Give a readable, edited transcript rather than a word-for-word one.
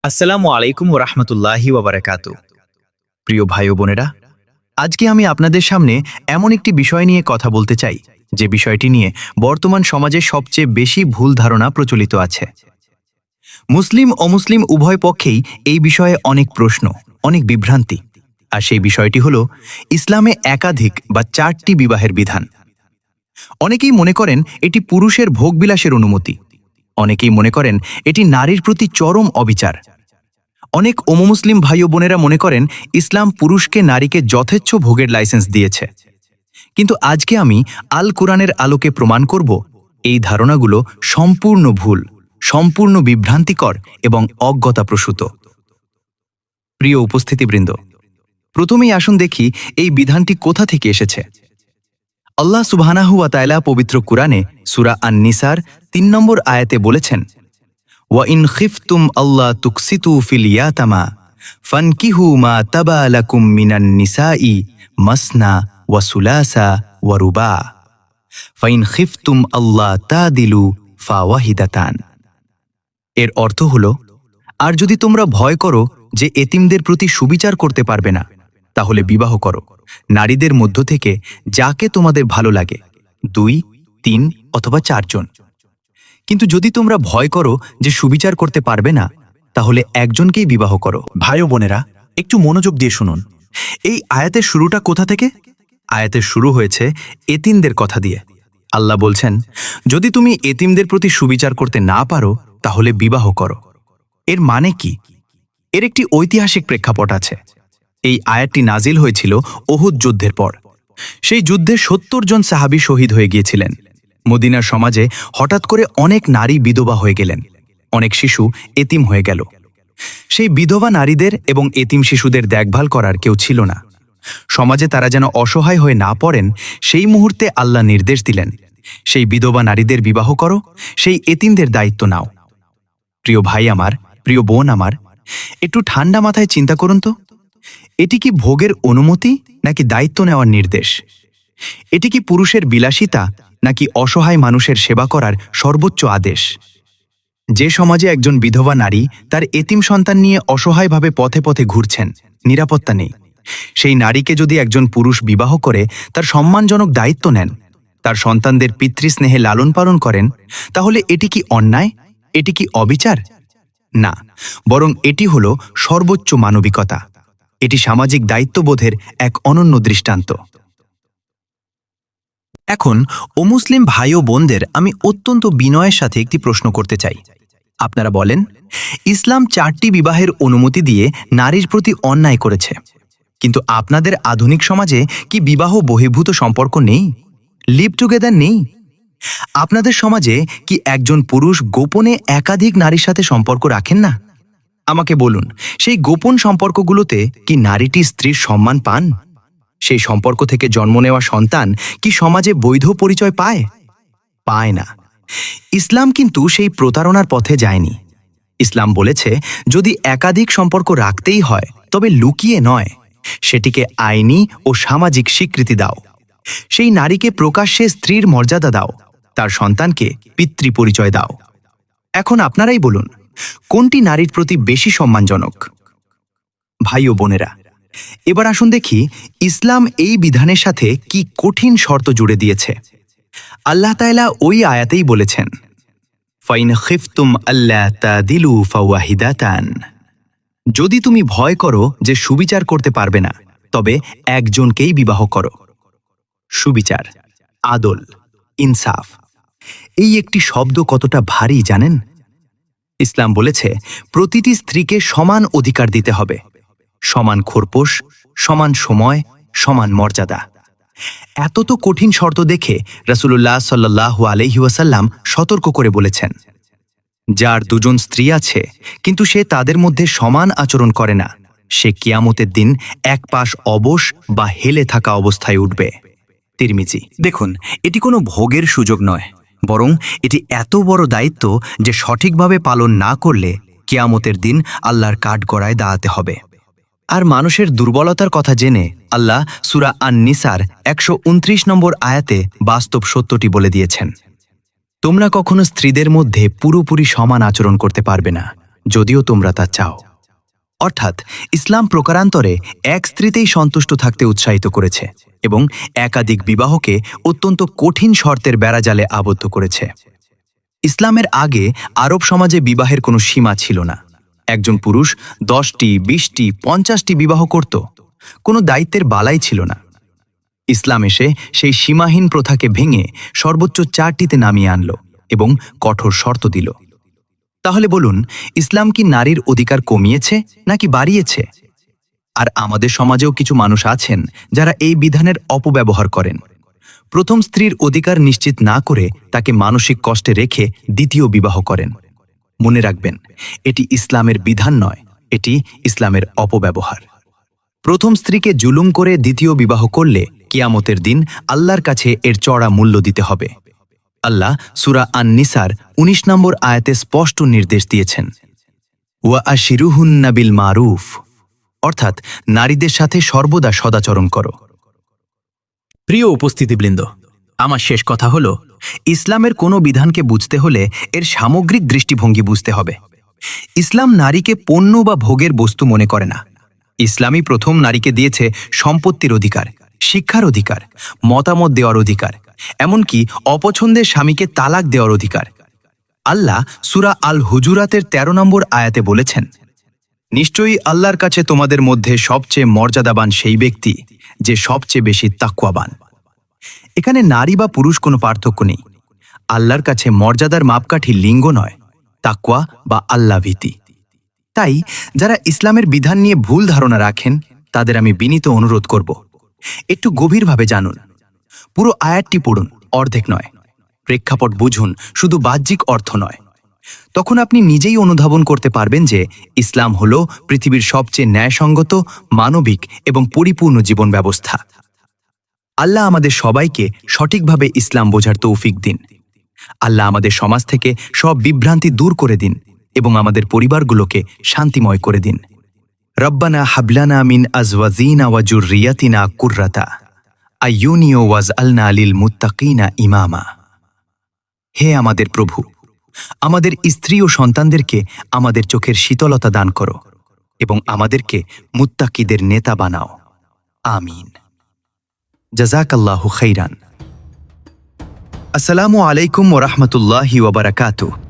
আসসালামু আলাইকুম ওরহমতুল্লাহি ওয়াবারাকাতু। প্রিয় ভাই ও বোনেরা, আজকে আমি আপনাদের সামনে এমন একটি বিষয় নিয়ে কথা বলতে চাই যে বিষয়টি নিয়ে বর্তমান সমাজে সবচেয়ে বেশি ভুল ধারণা প্রচলিত আছে। মুসলিম অমুসলিম উভয় পক্ষেই এই বিষয়ে অনেক প্রশ্ন, অনেক বিভ্রান্তি। আর সেই বিষয়টি হল ইসলামে একাধিক বা 4টি বিবাহের বিধান। অনেকেই মনে করেন এটি পুরুষের ভোগবিলাসের অনুমতি, অনেকেই মনে করেন এটি নারীর প্রতি চরম অবিচার। অনেক অমুসলিম ভাই ও বোনেরা মনে করেন ইসলাম পুরুষকে নারীকে যথেচ্ছ ভোগের লাইসেন্স দিয়েছে। কিন্তু আজকে আমি আল কোরআনের আলোকে প্রমাণ করব এই ধারণাগুলো সম্পূর্ণ ভুল, সম্পূর্ণ বিভ্রান্তিকর এবং অজ্ঞতাপ্রসূত। প্রিয় উপস্থিতিবৃন্দ, প্রথমেই আসুন দেখি এই বিধানটি কোথা থেকে এসেছে। আল্লাহ সুবহানাহু ওয়া তাআলা পবিত্র কুরআনে সূরা আন-নিসার ৩ নম্বর আয়াতে বলেছেন, ওয়া ইন খিফতুম আল্লাহ তুকসিতু ফিল ইয়াতামা ফানকিহু মা তাবা লাকুম মিনান নিসাই মাসনা ওয়া সুলাসা ওয়া রুবা ফাইন খিফতুম আল্লাহ তাদিলু ফাওয়াহিদাতান। এর অর্থ হলো, আর যদি তোমরা ভয় করো যে এতিমদের প্রতি সুবিচার করতে পারবে না, তাহলে বিবাহ করো নারীদের মধ্য থেকে যাকে তোমাদের ভালো লাগে, 2, 3 অথবা 4 জন। কিন্তু যদি তোমরা ভয় করো যে সুবিচার করতে পারবে না, তাহলে একজনকেই বিবাহ করো। ভাই ও বোনেরা, একটু মনোযোগ দিয়ে শুনুন। এই আয়াতের শুরুটা কোথা থেকে? আয়াতের শুরু হয়েছে এতিমদের কথা দিয়ে। আল্লাহ বলছেন, যদি তুমি এতিমদের প্রতি সুবিচার করতে না পারো, তাহলে বিবাহ করো। এর মানে কি? এর একটি ঐতিহাসিক প্রেক্ষাপট আছে। এই আয়াতটি নাজিল হয়েছিল উহুদ যুদ্ধের পর। সেই যুদ্ধে 70 জন সাহাবী শহীদ হয়ে গিয়েছিলেন। মদিনার সমাজে হঠাৎ করে অনেক নারী বিধবা হয়ে গেলেন, অনেক শিশু এতিম হয়ে গেল। সেই বিধবা নারীদের এবং এতিম শিশুদের দেখভাল করার কেউ ছিল না। সমাজে তারা যেন অসহায় হয়ে না পড়েন, সেই মুহূর্তে আল্লাহ নির্দেশ দিলেন, সেই বিধবা নারীদের বিবাহ করো, সেই এতিমদের দায়িত্ব নাও। প্রিয় ভাই আমার, প্রিয় বোন আমার, একটু ঠান্ডা মাথায় চিন্তা করুন তো, এটি কি ভোগের অনুমতি নাকি দায়িত্ব নেওয়ার নির্দেশ? এটি কি পুরুষের বিলাসিতা নাকি অসহায় মানুষের সেবা করার সর্বোচ্চ আদেশ? যে সমাজে একজন বিধবা নারী তার এতিম সন্তান নিয়ে অসহায়ভাবে পথে পথে ঘুরছেন, নিরাপত্তা নেই, সেই নারীকে যদি একজন পুরুষ বিবাহ করে তার সম্মানজনক দায়িত্ব নেন, তার সন্তানদের পিতৃস্নেহে লালন পালন করেন, তাহলে এটি কি অন্যায়? এটি কি অবিচার? না, বরং এটি হল সর্বোচ্চ মানবিকতা। এটি সামাজিক দায়িত্ববোধের এক অনন্য দৃষ্টান্ত। এখন অমুসলিম ভাই ও বোনদের আমি অত্যন্ত বিনয়ের সাথে একটি প্রশ্ন করতে চাই। আপনারা বলেন, ইসলাম 4টি বিবাহের অনুমতি দিয়ে নারীর প্রতি অন্যায় করেছে, কিন্তু আপনাদের আধুনিক সমাজে কি বিবাহ বহির্ভূত সম্পর্ক নেই? লিভ টুগেদার নেই? আপনাদের সমাজে কি একজন পুরুষ গোপনে একাধিক নারীর সাথে সম্পর্ক রাখেন না? আমাকে বলুন, সেই গোপন সম্পর্কগুলোতে কি নারীটি স্ত্রীর সম্মান পান? সেই সম্পর্ক থেকে জন্ম নেওয়া সন্তান কি সমাজে বৈধ পরিচয় পায়? পায় না। ইসলাম কিন্তু সেই প্রতারণার পথে যায়নি। ইসলাম বলেছে, যদি একাধিক সম্পর্ক রাখতেই হয় তবে লুকিয়ে নয়, সেটিকে আইনি ও সামাজিক স্বীকৃতি দাও। সেই নারীকে প্রকাশ্যে স্ত্রীর মর্যাদা দাও, তার সন্তানকে পিতৃ পরিচয় দাও। এখন আপনারাই বলুন, কোনটি নারীর প্রতি বেশি সম্মানজনক? ভাই ও বোনেরা, এবার আসুন দেখি ইসলাম এই বিধানের সাথে কি কঠিন শর্ত জুড়ে দিয়েছে। আল্লাহ তাআলা ওই আয়াতেই বলেছেন, ফাইন খিফতুম আল্লা তাদিলু ফাওয়াহিদাতান। যদি তুমি ভয় করো যে সুবিচার করতে পারবে না, তবে একজনকেই বিবাহ করো। সুবিচার, আদল, ইনসাফ, এই একটি শব্দ কতটা ভারী জানেন? ইসলাম বলেছে, প্রতিটি স্ত্রীকে সমান অধিকার দিতে হবে, সমান খোরপোশ, সমান সময়, সমান মর্যাদা। এত তো কঠিন শর্ত দেখে রাসূলুল্লাহ সাল্লাল্লাহু আলাইহি ওয়াসাল্লাম সতর্ক করে বলেছেন, যার 2 জন স্ত্রী আছে কিন্তু সে তাদের মধ্যে সমান আচরণ করে না, সে কিয়ামতের দিন এক পাশ অবশ বা হেলে থাকা অবস্থায় উঠবে। তিরমিজি। দেখুন, এটি কোনো ভোগের সুযোগ নয়, বরং এটি এত বড় দায়িত্ব যে সঠিকভাবে পালন না করলে কিয়ামতের দিন আল্লাহর কাঠগড়ায় দাঁড়াতে হবে। আর মানুষের দুর্বলতার কথা জেনে আল্লাহ সূরা আন-নিসার 129 নম্বর আয়াতে বাস্তব সত্যটি বলে দিয়েছেন, তোমরা কখনো স্ত্রীদের মধ্যে পুরোপুরি সমান আচরণ করতে পারবে না, যদিও তোমরা তা চাও। অর্থাৎ ইসলাম প্রকারান্তরে এক স্ত্রীতেই সন্তুষ্ট থাকতে উৎসাহিত করেছে এবং একাধিক বিবাহকে অত্যন্ত কঠিন শর্তের বেড়াজালে আবদ্ধ করেছে। ইসলামের আগে আরব সমাজে বিবাহের কোনো সীমা ছিল না। একজন পুরুষ 10টি, 20টি, 50টি বিবাহ করত, কোনো দায়িত্বের বালাই ছিল না। ইসলাম এসে সেই সীমাহীন প্রথাকে ভেঙে সর্বোচ্চ 4টিতে নামিয়ে আনল এবং কঠোর শর্ত দিল। তাহলে বলুন, ইসলাম কি নারীর অধিকার কমিয়েছে নাকি বাড়িয়েছে? আর আমাদের সমাজেও কিছু মানুষ আছেন যারা এই বিধানের অপব্যবহার করেন। প্রথম স্ত্রীর অধিকার নিশ্চিত না করে তাকে মানসিক কষ্টে রেখে দ্বিতীয় বিবাহ করেন। মনে রাখবেন, এটি ইসলামের বিধান নয়, এটি ইসলামের অপব্যবহার। প্রথম স্ত্রীকে জুলুম করে দ্বিতীয় বিবাহ করলে কিয়ামতের দিন আল্লাহর কাছে এর চড়া মূল্য দিতে হবে। আল্লাহ সূরা আন-নিসার 19 নম্বর আয়াতে স্পষ্ট নির্দেশ দিয়েছেন, ওয়া আশিরুহুন্না বিল মারুফ, অর্থাৎ নারীদের সাথে সর্বদা সদাচরণ করো। প্রিয় উপস্থিতিবৃন্দ, আমার শেষ কথা হলো, ইসলামের কোনো বিধানকে বুঝতে হলে এর সামগ্রিক দৃষ্টিভঙ্গি বুঝতে হবে। ইসলাম নারীকে পণ্য বা ভোগের বস্তু মনে করে না। ইসলামই প্রথম নারীকে দিয়েছে সম্পত্তির অধিকার, শিক্ষার অধিকার, মতামত দেওয়ার অধিকার, এমনকি অপছন্দের স্বামীকে তালাক দেওয়ার অধিকার। আল্লাহ সূরা আল হুজুরাতের 13 নম্বর আয়াতে বলেছেন, নিশ্চয়ই আল্লাহর কাছে তোমাদের মধ্যে সবচেয়ে মর্যাদাবান সেই ব্যক্তি যে সবচেয়ে বেশি তাকওয়াবান। এখানে নারী বা পুরুষ কোনো পার্থক্য নেই। আল্লাহর কাছে মর্যাদার মাপকাঠি লিঙ্গ নয়, তাকওয়া বা আল্লাহ ভীতি। তাই যারা ইসলামের বিধান নিয়ে ভুল ধারণা রাখেন তাদের আমি বিনীত অনুরোধ করব, একটু গভীরভাবে জানুন। পুরো আয়াতটি পড়ুন, অর্ধেক নয়। প্রেক্ষাপট বুঝুন, শুধু বাহ্যিক অর্থ নয়। তখন আপনি নিজেই অনুধাবন করতে পারবেন যে ইসলাম হল পৃথিবীর সবচেয়ে ন্যায়সঙ্গত, মানবিক এবং পরিপূর্ণ জীবন ব্যবস্থা। আল্লাহ আমাদের সবাইকে সঠিকভাবে ইসলাম বোঝার তৌফিক দিন। আল্লাহ আমাদের সমাজ থেকে সব বিভ্রান্তি দূর করে দিন এবং আমাদের পরিবারগুলোকে শান্তিময় করে দিন। রব্বানা হাবলানা মিন আজওয়াজিনা ওয়া যুররিয়াতিনা কুররাতা আইয়ুনি ওয়াজআলনা লিল মুত্তাকিনা ইমামা। হে আমাদের প্রভু, আমাদের স্ত্রী ও সন্তানদেরকে আমাদের চোখের শীতলতা দান করো এবং আমাদেরকে মুত্তাকিদের নেতা বানাও। আমিন। জাযাকাল্লাহু খাইরান। আসসালামু আলাইকুম ওয়া রাহমাতুল্লাহি ওয়া বারাকাতুহু।